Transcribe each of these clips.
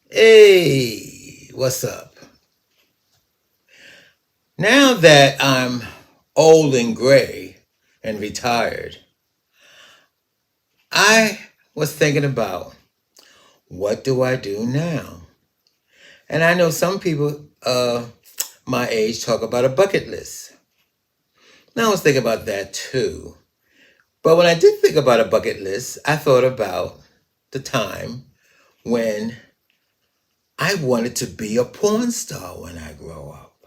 Hey, what's up? Now that I'm old and gray and retired, I was thinking about what do I do now? And I know some people my age talk about a bucket list. Now I was thinking about that too. But when I did think about a bucket list, I thought about the time when I wanted to be a porn star when I grow up.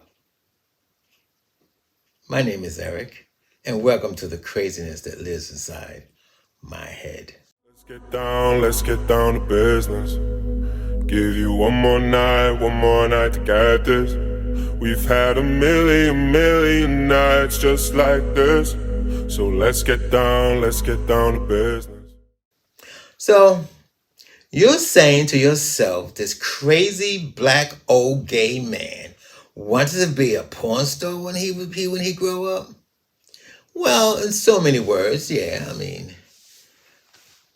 My name is Eric, and welcome to the craziness that lives inside my head. Let's get down to business. Give you one more night to get this. We've had a million nights just like this. So let's get down to business. So, you're saying to yourself, this crazy black old gay man wanted to be a porn star when he grew up? Well, in so many words, yeah. I mean,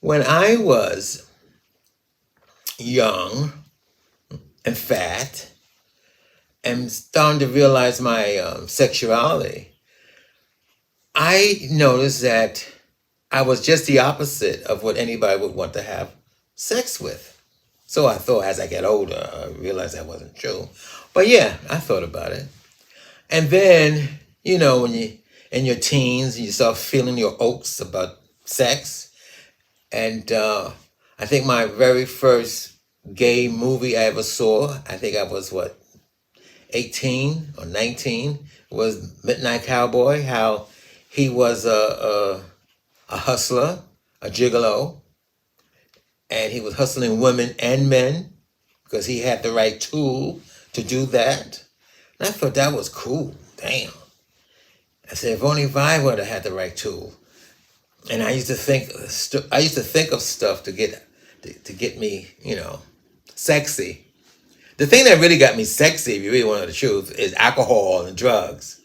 when I was young and fat and starting to realize my sexuality, I noticed that I was just the opposite of what anybody would want to have sex with. So I thought as I get older, I realized that wasn't true. But yeah, I thought about it. And then, when you in your teens, you start feeling your oats about sex. And I think my very first gay movie I ever saw, I think I was 18 or 19, was Midnight Cowboy, how he was a hustler, a gigolo, and he was hustling women and men because he had the right tool to do that. And I thought that was cool. Damn. I said, if only if I would have had the right tool. And I used to think of stuff to get me, sexy. The thing that really got me sexy, if you really want to know the truth, is alcohol and drugs.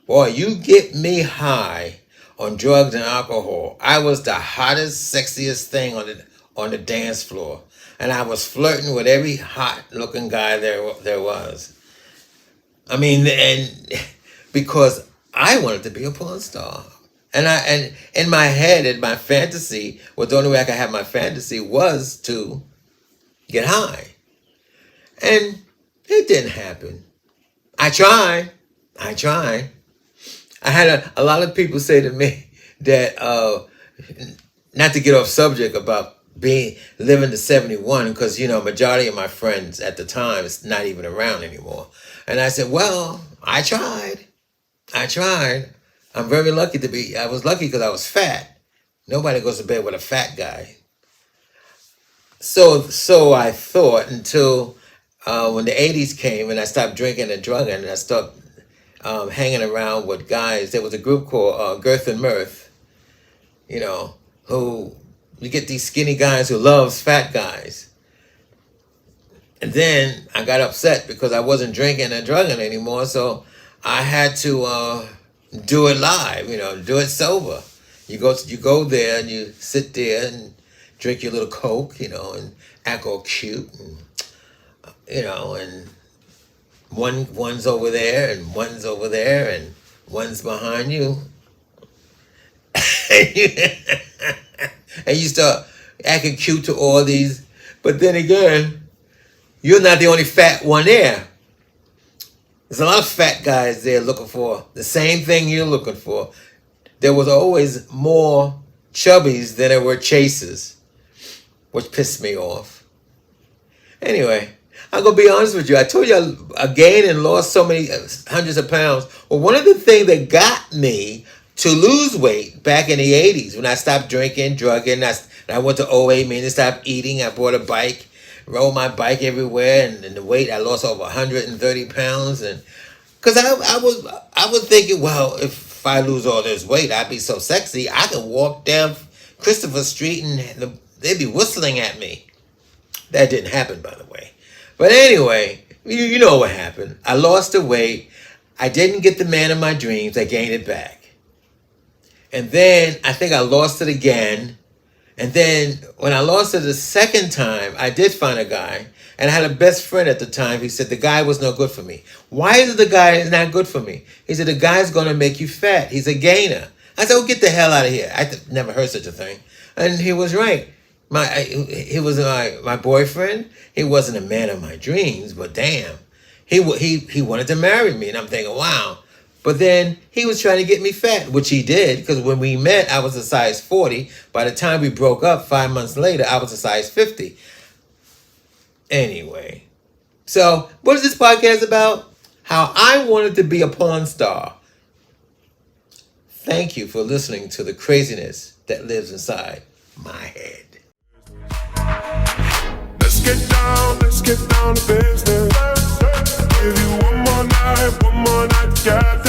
Boy, you get me high on drugs and alcohol. I was the hottest, sexiest thing on the dance floor, and I was flirting with every hot looking guy there was. I mean, and because I wanted to be a porn star. And in my head, in my fantasy, well, the only way I could have my fantasy was to get high. And it didn't happen. I tried. I tried. I had a lot of people say to me that, not to get off subject about being living to 71, because, majority of my friends at the time is not even around anymore. And I said, well, I tried. I tried. I was lucky because I was fat. Nobody goes to bed with a fat guy. So I thought until when the 80s came and I stopped drinking and drugging and I stopped hanging around with guys. There was a group called Girth and Mirth, who you get these skinny guys who loves fat guys. And then I got upset because I wasn't drinking and drugging anymore, so I had to do it live, do it sober. You go there and you sit there and drink your little Coke, and act all cute, and one's over there and one's over there and one's behind you, and you start acting cute to all these. But then again, you're not the only fat one there. There's a lot of fat guys there looking for the same thing you're looking for. There was always more chubbies than there were chasers, which pissed me off. Anyway, I'm going to be honest with you. I told you I gained and lost so many hundreds of pounds. Well, one of the things that got me to lose weight back in the 80s when I stopped drinking, drugging, I went to OA, meaning stopped eating. I bought a bike, rode my bike everywhere, and the weight, I lost over 130 pounds. And because I was thinking, well, if I lose all this weight, I'd be so sexy. I can walk down Christopher Street and they'd be whistling at me. That didn't happen, by the way. But anyway, you know what happened. I lost the weight. I didn't get the man of my dreams. I gained it back. And then I think I lost it again. And then when I lost her the second time, I did find a guy. And I had a best friend at the time. He said, the guy was no good for me. Why is the guy not good for me? He said, the guy's going to make you fat. He's a gainer. I said, oh, get the hell out of here. Never heard such a thing. And he was right. He was my boyfriend. He wasn't a man of my dreams, but damn. He wanted to marry me. And I'm thinking, wow. But then he was trying to get me fat, which he did, because when we met, I was a size 40. By the time we broke up 5 months later, I was a size 50. Anyway, so what is this podcast about? How I wanted to be a porn star. Thank you for listening to the craziness that lives inside my head. Let's get down to business. Give you one more night to get